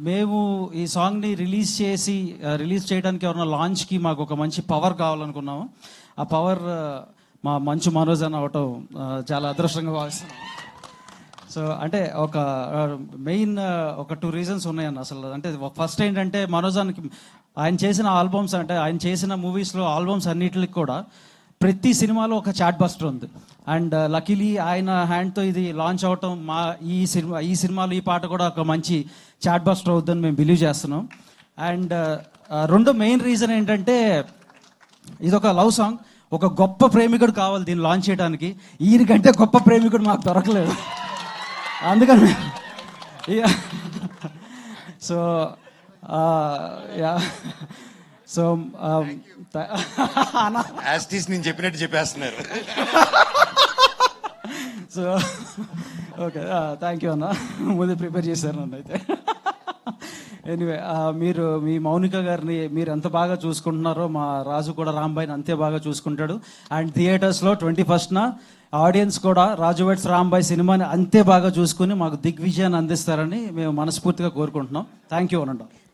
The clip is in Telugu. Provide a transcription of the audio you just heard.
మేము ఈ సాంగ్ని రిలీజ్ చేయడానికి ఎవరైనా లాంచ్కి మాకు ఒక మంచి పవర్ కావాలనుకున్నాము. ఆ పవర్ మా మంచు మనోజ్ అని అవటం చాలా అదృష్టంగా భావిస్తున్నాం. సో అంటే ఒక మెయిన్ ఒక 2 రీజన్స్ ఉన్నాయన్న. అసలు అంటే ఫస్ట్ ఏంటంటే మనోజానికి ఆయన చేసిన ఆల్బమ్స్, అంటే ఆయన చేసిన మూవీస్లో ఆల్బమ్స్ అన్నిటికి కూడా ప్రతి సినిమాలో ఒక చాట్ బస్టర్ ఉంది. అండ్ లక్కీలీ ఆయన హ్యాండ్తో ఇది లాంచ్ అవటం, మా ఈ సినిమాలో ఈ పాట కూడా ఒక మంచి చాట్ బస్టర్ అవుతుందని మేము బిలీవ్ చేస్తున్నాం. అండ్ రెండో మెయిన్ రీజన్ ఏంటంటే ఇది ఒక లవ్ సాంగ్. ఒక గొప్ప ప్రేమికుడు కావాలి దీన్ని లాంచ్ చేయడానికి. ఈయనకంటే గొప్ప ప్రేమికుడు మాకు దొరకలేదు. అందుకని సో సో నేను చెప్పినట్టు చెప్పేస్తున్నారు. సో ఓకే, థ్యాంక్ యూ అన్న, ముందే ప్రిపేర్ చేశారు నన్ను. అయితే ఎనీవే, మీరు మీ మౌనిక గారిని మీరు ఎంత బాగా చూసుకుంటున్నారో మా రాజు కూడా రాంబాయిని అంతే బాగా చూసుకుంటాడు. అండ్ థియేటర్స్లో 21న ఆడియన్స్ కూడా రాజు వెడ్స్ రాంబాయ్ సినిమాని అంతే బాగా చూసుకుని మాకు దిగ్విజయాన్ని అందిస్తారని మేము మనస్ఫూర్తిగా కోరుకుంటున్నాం. థ్యాంక్ యూ అనండి.